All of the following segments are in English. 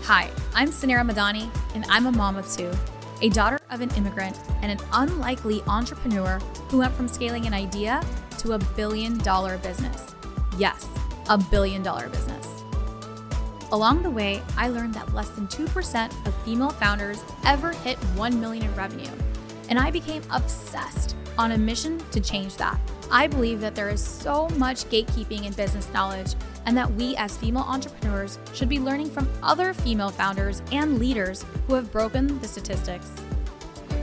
Hi, I'm Sanira Madani, and I'm a mom of two, a daughter of an immigrant, and an unlikely entrepreneur who went from scaling an idea to $1 billion business. Yes, $1 billion business. Along the way, I learned that less than 2% of female founders ever hit 1 million in revenue, and I became obsessed on a mission to change that. I believe that there is so much gatekeeping in business knowledge, and that we as female entrepreneurs should be learning from other female founders and leaders who have broken the statistics.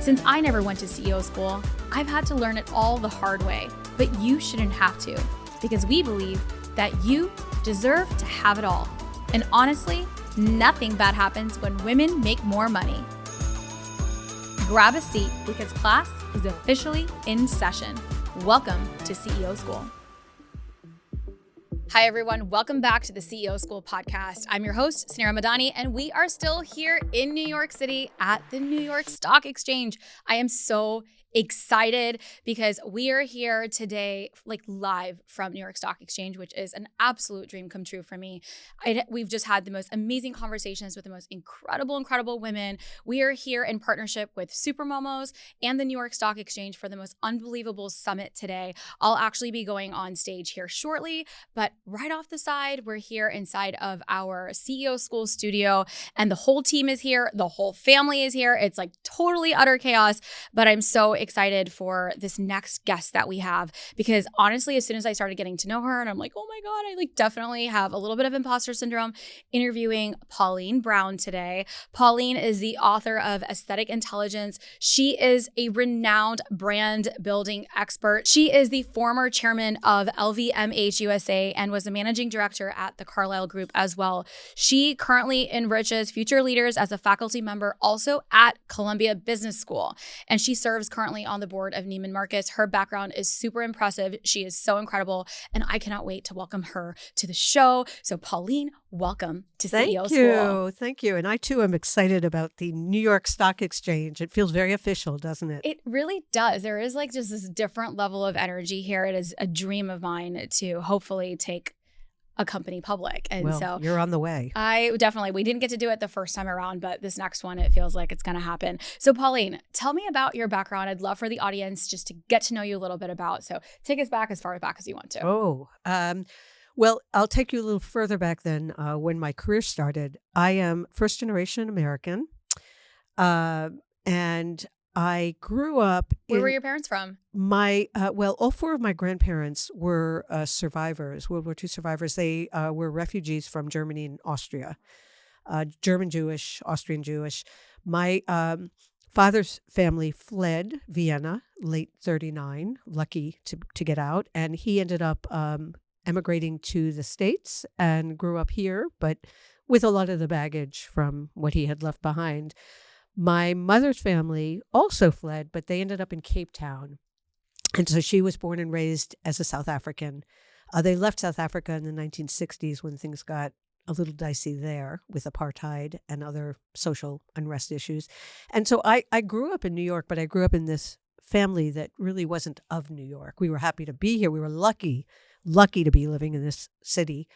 Since I never went to CEO school, I've had to learn it all the hard way, but you shouldn't have to, because we believe that you deserve to have it all. And honestly, nothing bad happens when women make more money. Grab a seat because class is officially in session. Welcome to CEO School. Hi, everyone. Welcome back to the CEO School podcast. I'm your host, Sanira Madani, and we are still here in New York City at the New York Stock Exchange. I am so excited because we are here today, live from New York Stock Exchange, which is an absolute dream come true for me. We've just had the most amazing conversations with the most incredible women. We are here in partnership with Supermomos and the New York Stock Exchange for the most unbelievable summit today. I'll actually be going on stage here shortly, but right off the side, we're here inside of our CEO School studio, and the whole team is here. The whole family is here. It's like totally utter chaos, but I'm so excited for this next guest that we have, because honestly, as soon as I started getting to know her, and I'm like, oh my God, I definitely have a little bit of imposter syndrome interviewing Pauline Brown today. Pauline is the author of Aesthetic Intelligence. She is a renowned brand building expert. She is the former chairman of LVMH USA and was a managing director at the Carlyle Group as well. She currently enriches future leaders as a faculty member also at Columbia Business School, and she serves currently on the board of Neiman Marcus. Her background is super impressive. She is so incredible, and I cannot wait to welcome her to the show. So Pauline, welcome to CEO School. Thank you. And I too am excited about the New York Stock Exchange. It feels very official, doesn't it? It really does. There is just this different level of energy here. It is a dream of mine to hopefully take a company public. And so you're on the way. We didn't get to do it the first time around, but this next one, it feels like it's going to happen. So Pauline, tell me about your background. I'd love for the audience just to get to know you a little bit about. So take us back as far back as you want to. Well, I'll take you a little further back than when my career started. I am first generation American. And I grew up Where were your parents from? All four of my grandparents were survivors, World War II survivors. They were refugees from Germany and Austria, German Jewish, Austrian Jewish. My father's family fled Vienna, late 1939, lucky to get out. And he ended up emigrating to the States and grew up here, but with a lot of the baggage from what he had left behind. My mother's family also fled, but they ended up in Cape Town. And so she was born and raised as a South African. They left South Africa in the 1960s when things got a little dicey there with apartheid and other social unrest issues. And so I grew up in New York, but I grew up in this family that really wasn't of New York. We were happy to be here. We were lucky to be living in this city.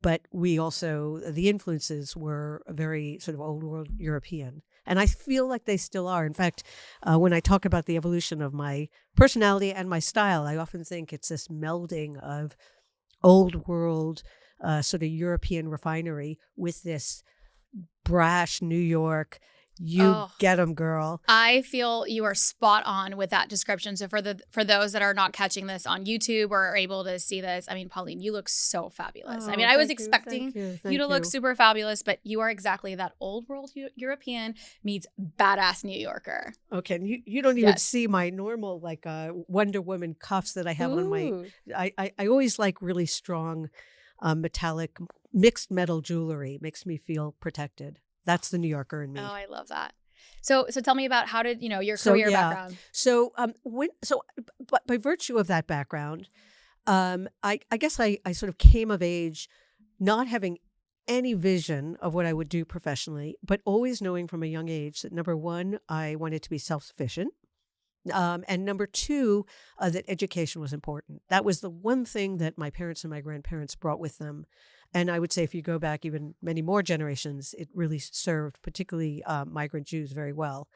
But we also, the influences were very sort of old world European. And I feel like they still are. In fact, when I talk about the evolution of my personality and my style, I often think it's this melding of old world sort of European refinery with this brash New York, get them, girl. I feel you are spot on with that description. So for those that are not catching this on YouTube or are able to see this, I mean, Pauline, you look so fabulous. I was expecting you to look super fabulous, but you are exactly that old world European meets badass New Yorker. Okay, and you don't even see my normal Wonder Woman cuffs that I have on my. I always like really strong, metallic mixed metal jewelry. Makes me feel protected. That's the New Yorker in me. Oh, I love that. So tell me about how did your career background? So but by virtue of that background, I guess I sort of came of age, not having any vision of what I would do professionally, but always knowing from a young age that number one, I wanted to be self-sufficient. And number two, that education was important. That was the one thing that my parents and my grandparents brought with them. And I would say if you go back even many more generations, it really served particularly migrant Jews very well.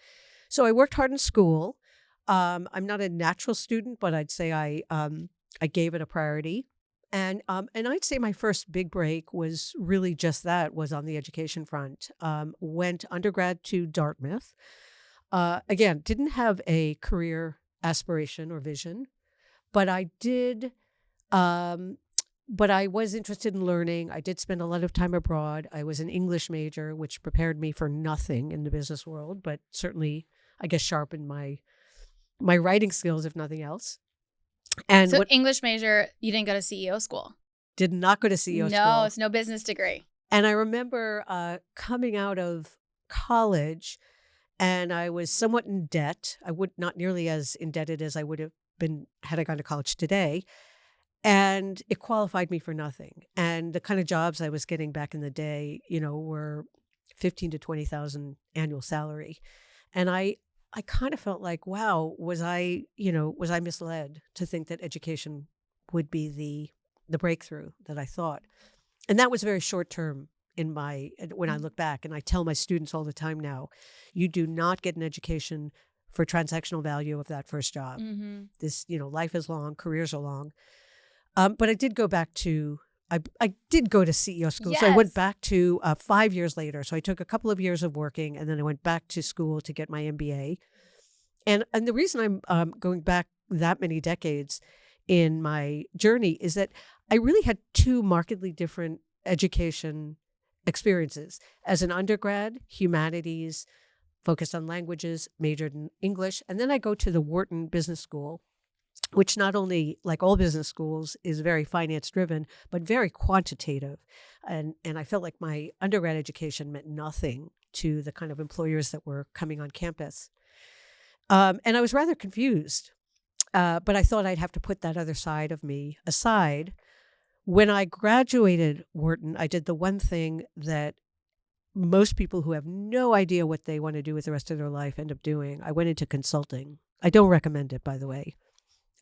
So I worked hard in school. I'm not a natural student, but I'd say I gave it a priority. And I'd say my first big break was really just that, was on the education front. Went undergrad to Dartmouth. Again, didn't have a career aspiration or vision, but I did. Um, but I was interested in learning. I did spend a lot of time abroad. I was an English major, which prepared me for nothing in the business world, but certainly, I guess, sharpened my writing skills, if nothing else. And So what English major, you didn't go to CEO school? did not go to CEO No, school. it's no business degree. And I remember coming out of college, and I was somewhat in debt. I would not nearly as indebted as I would have been had I gone to college today. And it qualified me for nothing. And the kind of jobs I was getting back in the day, were 15 to 20,000 annual salary. And I kind of felt like, wow, was I misled to think that education would be the breakthrough that I thought? And that was very short term when I look back. And I tell my students all the time now, you do not get an education for transactional value of that first job. Mm-hmm. This, life is long, careers are long. But I did go back to, I did go to CEO school. So I went Yes. back to 5 years later. So I took a couple of years of working, and then I went back to school to get my MBA. And the reason I'm going back that many decades in my journey is that I really had two markedly different education experiences. As an undergrad, humanities, focused on languages, majored in English. And then I go to the Wharton Business School, which not only, like all business schools, is very finance driven, but very quantitative. And I felt like my undergrad education meant nothing to the kind of employers that were coming on campus. And I was rather confused, but I thought I'd have to put that other side of me aside. When I graduated Wharton, I did the one thing that most people who have no idea what they want to do with the rest of their life end up doing. I went into consulting. I don't recommend it, by the way.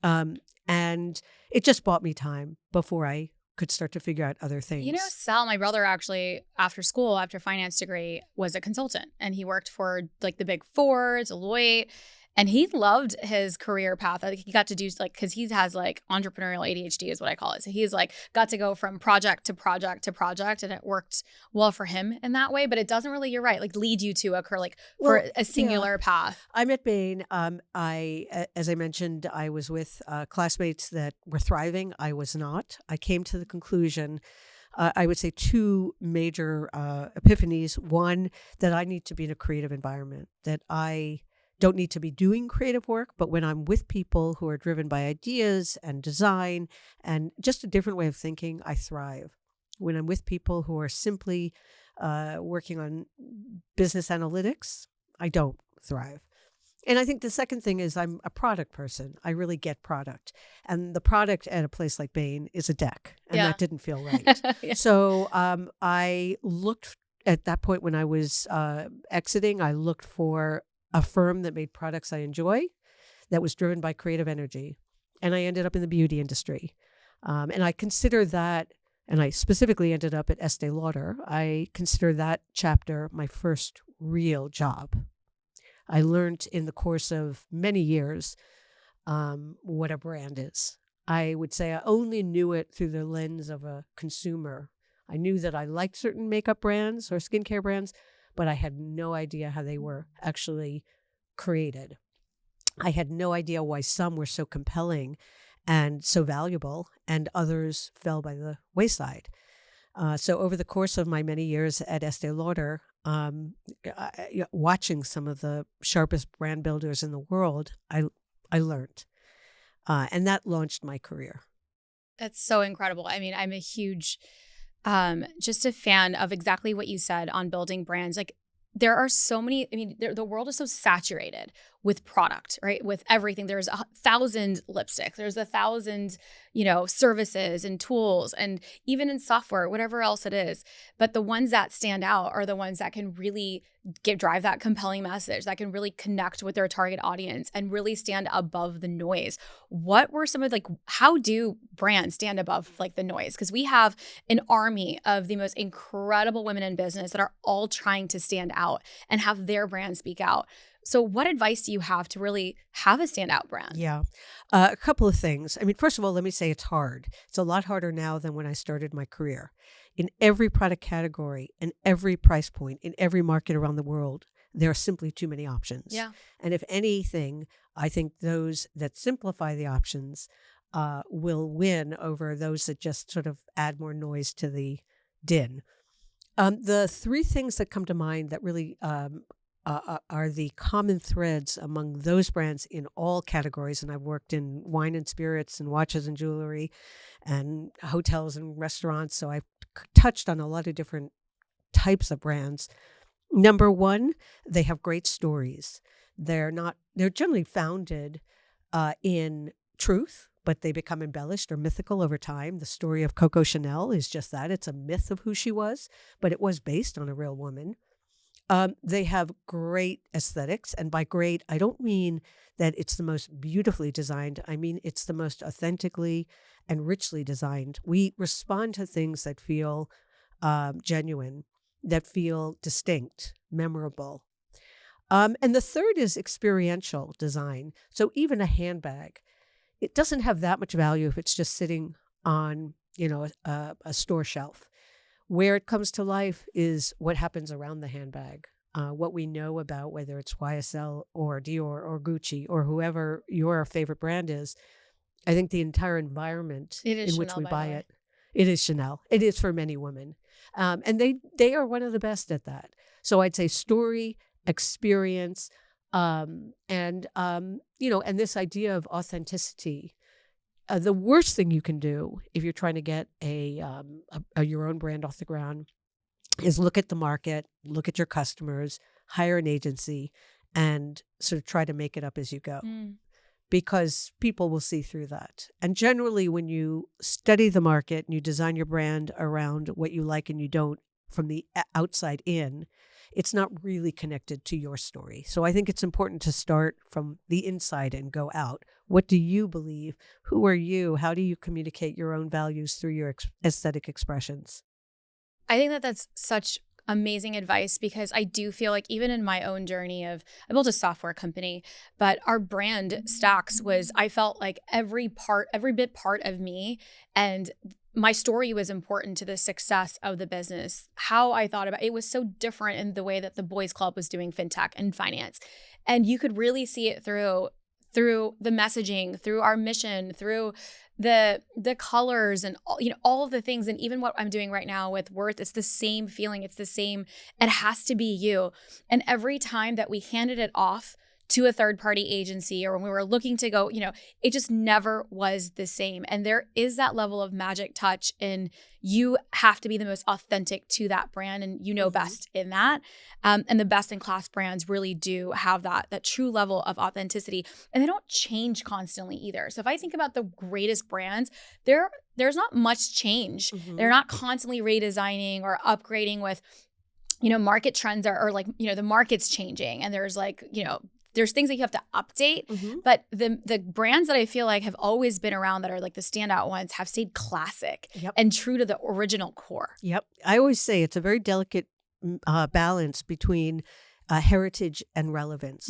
And it just bought me time before I could start to figure out other things. Sal, my brother, actually, after school, after finance degree, was a consultant, and he worked for like the Big Four, Deloitte, and he loved his career path. I think he got to do because he has like entrepreneurial ADHD is what I call it. So he's like got to go from project to project to project, and it worked well for him in that way. But it doesn't really, you're right, like lead you to for a singular path. I'm at Bain. As I mentioned, I was with classmates that were thriving. I was not. I came to the conclusion, I would say two major epiphanies. One, that I need to be in a creative environment, that I don't need to be doing creative work, but when I'm with people who are driven by ideas and design and just a different way of thinking, I thrive. When I'm with people who are simply working on business analytics, I don't thrive. And I think the second thing is I'm a product person. I really get product. And the product at a place like Bain is a deck. And that didn't feel right. Yeah. So I looked at that point when I was exiting, I looked for a firm that made products I enjoy, that was driven by creative energy. And I ended up in the beauty industry. And I consider that, and I specifically ended up at Estee Lauder, I consider that chapter my first real job. I learned in the course of many years what a brand is. I would say I only knew it through the lens of a consumer. I knew that I liked certain makeup brands or skincare brands, but I had no idea how they were actually created. I had no idea why some were so compelling and so valuable and others fell by the wayside. So over the course of my many years at Estee Lauder, watching some of the sharpest brand builders in the world, I learned. And that launched my career. That's so incredible. I mean, I'm a huge just a fan of exactly what you said on building brands. Like there are so many, the world is so saturated with product, right? With everything. There's 1,000 lipsticks. There's 1,000, services and tools, and even in software, whatever else it is. But the ones that stand out are the ones that can really drive that compelling message, that can really connect with their target audience and really stand above the noise. What were some of how do brands stand above the noise? Because we have an army of the most incredible women in business that are all trying to stand out and have their brand speak out. So what advice do you have to really have a standout brand? Yeah. A couple of things. I mean, first of all, let me say it's hard. It's a lot harder now than when I started my career. In every product category, in every price point, in every market around the world, there are simply too many options. Yeah. And if anything, I think those that simplify the options will win over those that just sort of add more noise to the din. The three things that come to mind that really are the common threads among those brands in all categories. And I've worked in wine and spirits and watches and jewelry and hotels and restaurants. So I've touched on a lot of different types of brands. Number one, they have great stories. They're generally founded in truth, but they become embellished or mythical over time. The story of Coco Chanel is just that. It's a myth of who she was, but it was based on a real woman. They have great aesthetics. And by great, I don't mean that it's the most beautifully designed. I mean, it's the most authentically and richly designed. We respond to things that feel genuine, that feel distinct, memorable. And the third is experiential design. So even a handbag, it doesn't have that much value if it's just sitting on, a store shelf. Where it comes to life is what happens around the handbag, what we know about whether it's YSL or Dior or Gucci or whoever your favorite brand is. I think the entire environment in Chanel, which we buy it, it is Chanel. It is for many women. And they are one of the best at that. So I'd say story, experience, and this idea of authenticity. The worst thing you can do if you're trying to get your own brand off the ground is look at the market, look at your customers, hire an agency, and sort of try to make it up as you go. Because people will see through that. And generally, when you study the market and you design your brand around what you like and you don't from the outside in, it's not really connected to your story. So I think it's important to start from the inside and go out. What do you believe? Who are you? How do you communicate your own values through your aesthetic expressions? I think that that's such amazing advice, because I do feel like even in my own journey I built a software company, but our brand Stacks I felt like every bit part of me, and my story was important to the success of the business. How I thought about it was so different in the way that the Boys Club was doing fintech and finance. And you could really see it through the messaging, through our mission, through the colors and all of the things. And even what I'm doing right now with Worth, it's the same feeling. It's the same. It has to be you. And every time that we handed it off to a third-party agency, or when we were looking to go, it just never was the same. And there is that level of magic touch, and you have to be the most authentic to that brand, and best in that. And the best-in-class brands really do have that true level of authenticity, and they don't change constantly either. So if I think about the greatest brands, there's not much change. They're not constantly redesigning or upgrading with, market trends or the market's changing, and there's things that you have to update, but the brands that I feel like have always been around that are like the standout ones have stayed classic and true to the original core. Yep. I always say it's a very delicate balance between heritage and relevance.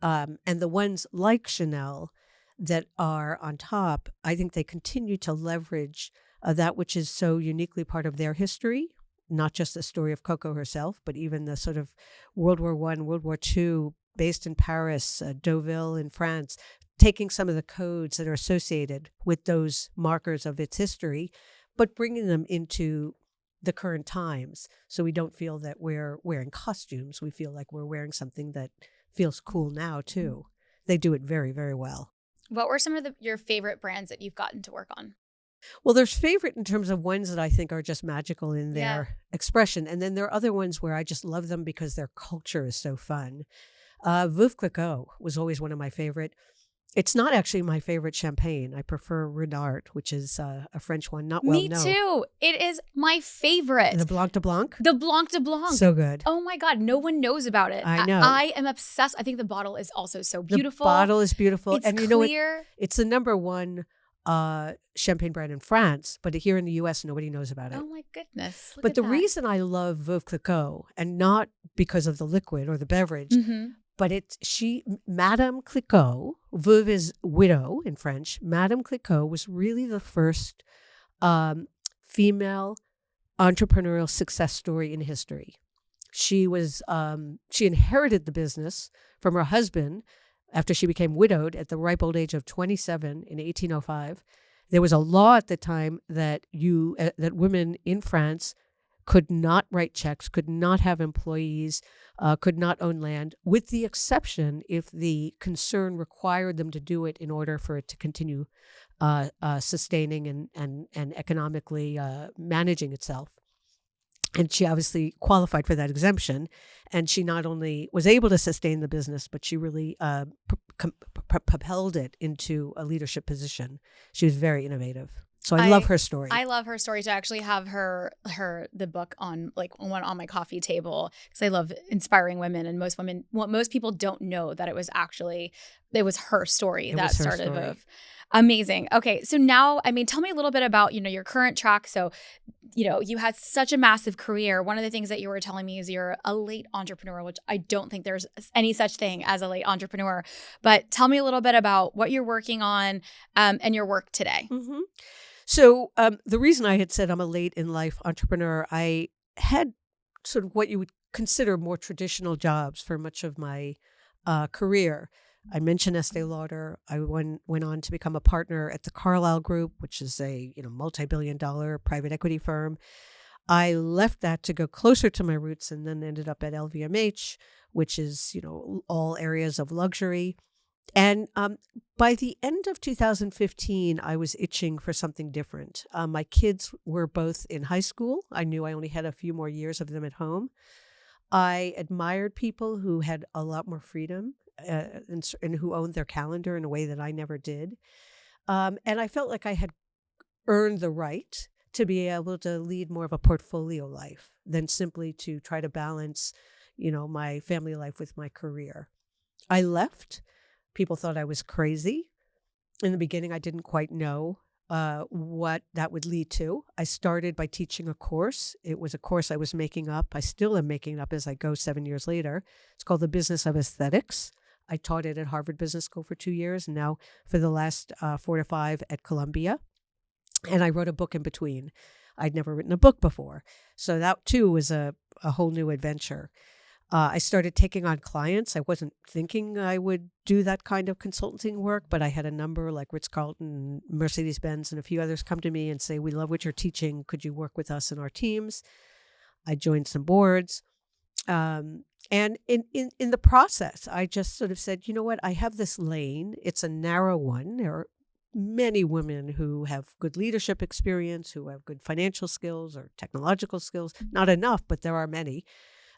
And the ones like Chanel that are on top, I think they continue to leverage that which is so uniquely part of their history, not just the story of Coco herself, but even the sort of World War I, World War II, based in Paris, Deauville in France, taking some of the codes that are associated with those markers of its history, but bringing them into the current times. So we don't feel that we're wearing costumes. We feel like we're wearing something that feels cool now, too. They do it very, very well. What were some of your favorite brands that you've gotten to work on? Well, there's favorite in terms of ones that I think are just magical in their expression. And then there are other ones where I just love them because their culture is so fun. Veuve Clicquot was always one of my favorite. It's not actually my favorite champagne. I prefer Renard, which is a French one, not well Me known. too. It is my favorite. The Blanc de Blanc? The Blanc de Blanc. So good. Oh my God. No one knows about it. I know. I am obsessed. I think the bottle is also so beautiful. The bottle is beautiful. It's and you clear. know what? It's the number one champagne brand in France, but here in the US, nobody knows about it. Oh my goodness. Look But at the that. reason I love Veuve Clicquot, and not because of the liquid or the beverage, Mm-hmm. but Madame Clicquot, Veuve is widow in French. Madame Clicquot was really the first female entrepreneurial success story in history. She inherited the business from her husband after she became widowed at the ripe old age of 27 in 1805. There was a law at the time that that women in France could not write checks, could not have employees, could not own land, with the exception if the concern required them to do it in order for it to continue sustaining and economically managing itself. And she obviously qualified for that exemption. And she not only was able to sustain the business, but she really propelled it into a leadership position. She was very innovative. So I love her story. I love her story. To actually have the book on on my coffee table, because I love inspiring women, and most people don't know that it was her story that started Veuve. Amazing. Okay, so now, tell me a little bit about your current track. So, you had such a massive career. One of the things that you were telling me is you're a late entrepreneur, which I don't think there's any such thing as a late entrepreneur. But tell me a little bit about what you're working on and your work today. Mm-hmm. So the reason I had said I'm a late in life entrepreneur, I had sort of what you would consider more traditional jobs for much of my career. I mentioned Estee Lauder. I went on to become a partner at the Carlyle Group, which is a multi-billion-dollar private equity firm. I left that to go closer to my roots, and then ended up at LVMH, which is all areas of luxury. And by the end of 2015, I was itching for something different. My kids were both in high school. I knew I only had a few more years of them at home. I admired people who had a lot more freedom and who owned their calendar in a way that I never did. And I felt like I had earned the right to be able to lead more of a portfolio life than simply to try to balance, my family life with my career. I left. People thought I was crazy. In the beginning, I didn't quite know what that would lead to. I started by teaching a course. It was a course I was making up. I still am making it up as I go 7 years later. It's called The Business of Aesthetics. I taught it at Harvard Business School for 2 years, and now for the last 4 to 5 at Columbia. And I wrote a book in between. I'd never written a book before. So that too was a whole new adventure. I started taking on clients. I wasn't thinking I would do that kind of consulting work, but I had a number like Ritz-Carlton, Mercedes-Benz, and a few others come to me and say, "We love what you're teaching. Could you work with us in our teams?" I joined some boards. And in the process, I just sort of said, you know what? I have this lane. It's a narrow one. There are many women who have good leadership experience, who have good financial skills or technological skills. Not enough, but there are many.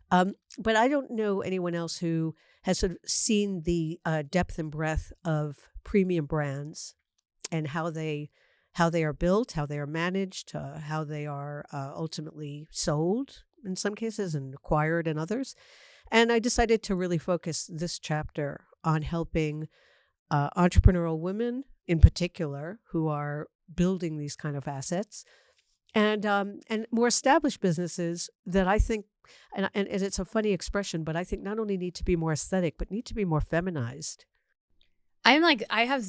But I don't know anyone else who has sort of seen the depth and breadth of premium brands and how they are built, how they are managed, how they are ultimately sold in some cases and acquired in others. And I decided to really focus this chapter on helping entrepreneurial women in particular who are building these kind of assets, and more established businesses that I think, and it's a funny expression, but I think not only need to be more aesthetic, but need to be more feminized. I have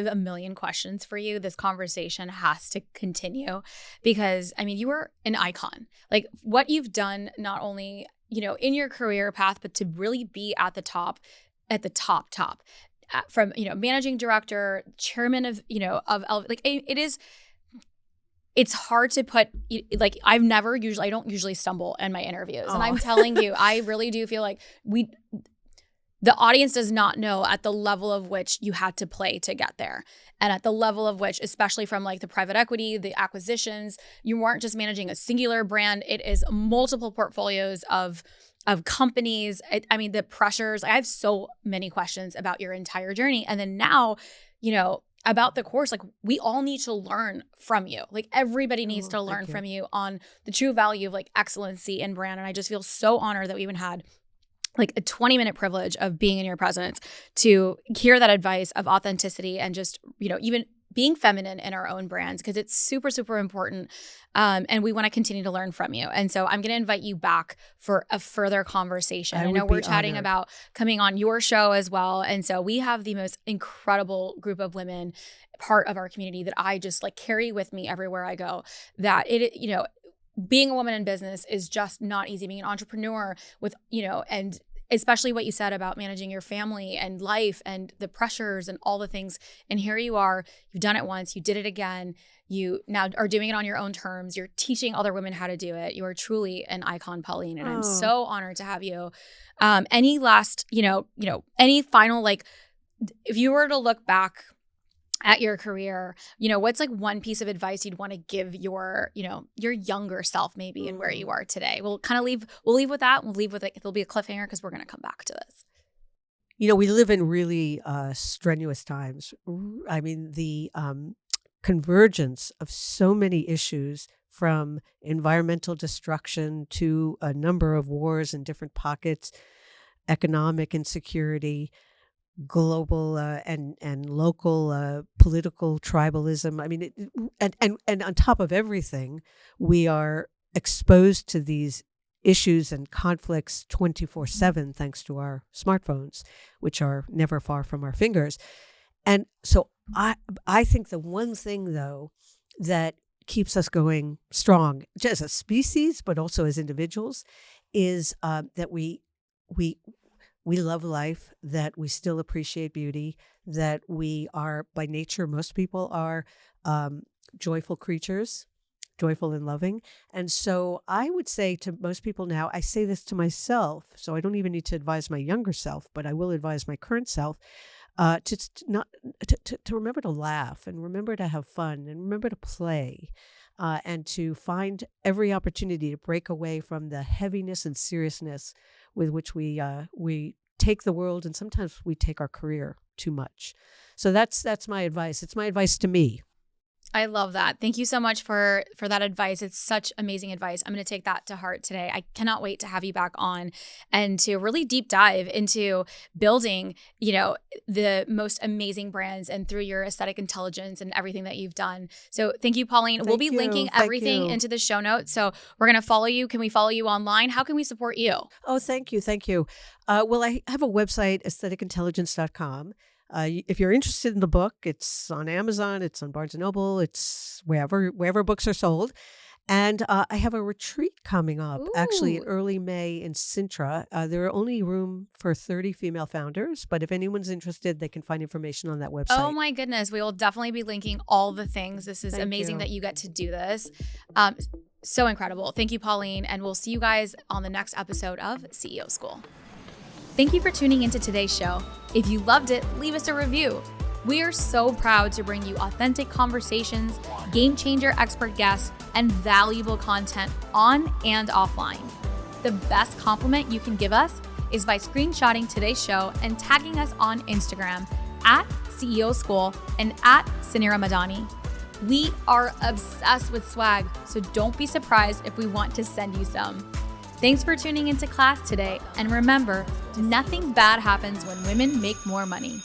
a million questions for you. This conversation has to continue because, you were an icon. Like what you've done, not only, in your career path, but to really be at the top, from, managing director, chairman of, it's hard to put, I don't usually stumble in my interviews. And I'm telling you, I really do feel like the audience does not know at the level of which you had to play to get there. And at the level of which, especially from the private equity, the acquisitions, you weren't just managing a singular brand. It is multiple portfolios of of companies. I mean, the pressures. I have so many questions about your entire journey. And then now, about the course, like we all need to learn from you. Like everybody needs to learn from you on the true value of like excellency in brand. And I just feel so honored that we even had like a 20-minute privilege of being in your presence to hear that advice of authenticity and just, even being feminine in our own brands, because it's super, super important. And we want to continue to learn from you. And so I'm going to invite you back for a further conversation. I know we're chatting about coming on your show as well. And so we have the most incredible group of women, part of our community, that I just like carry with me everywhere I go, that being a woman in business is just not easy. Being an entrepreneur with, and especially what you said about managing your family and life and the pressures and all the things. And here you are, you've done it once, you did it again. You now are doing it on your own terms. You're teaching other women how to do it. You are truly an icon, Pauline. And I'm so honored to have you. Any last, any final, like, if you were to look back at your career, what's like one piece of advice you'd want to give your younger self maybe and where you are today? We'll leave with that. We'll leave with like, there'll be a cliffhanger because we're going to come back to this. We live in really strenuous times. I mean, the convergence of so many issues, from environmental destruction to a number of wars in different pockets, economic insecurity, global and local political tribalism. I mean, and on top of everything, we are exposed to these issues and conflicts 24/7 thanks to our smartphones, which are never far from our fingers. And so I think the one thing, though, that keeps us going strong, just as a species, but also as individuals, is that we love life, that we still appreciate beauty, that we are, by nature, most people are joyful creatures, joyful and loving. And so I would say to most people now, I say this to myself, so I don't even need to advise my younger self, but I will advise my current self, to remember to laugh and remember to have fun and remember to play. And to find every opportunity to break away from the heaviness and seriousness with which we take the world, and sometimes we take our career too much. So that's my advice. It's my advice to me. I love that. Thank you so much for that advice. It's such amazing advice. I'm going to take that to heart today. I cannot wait to have you back on and to really deep dive into building, the most amazing brands and through your aesthetic intelligence and everything that you've done. So thank you, Pauline. We'll be linking everything into the show notes. So we're going to follow you. Can we follow you online? How can we support you? Oh, thank you. Thank you. Well, I have a website, aestheticintelligence.com. If you're interested in the book, it's on Amazon, it's on Barnes & Noble, it's wherever books are sold. And I have a retreat coming up, actually in early May in Sintra. There are only room for 30 female founders, but if anyone's interested, they can find information on that website. Oh my goodness. We will definitely be linking all the things. This is amazing that you get to do this. So incredible. Thank you, Pauline. And we'll see you guys on the next episode of CEO School. Thank you for tuning into today's show. If you loved it, leave us a review. We are so proud to bring you authentic conversations, game changer expert guests, and valuable content on and offline. The best compliment you can give us is by screenshotting today's show and tagging us on Instagram at CEO School and at Sanira Madani. We are obsessed with swag, so don't be surprised if we want to send you some. Thanks for tuning into class today, and remember, nothing bad happens when women make more money.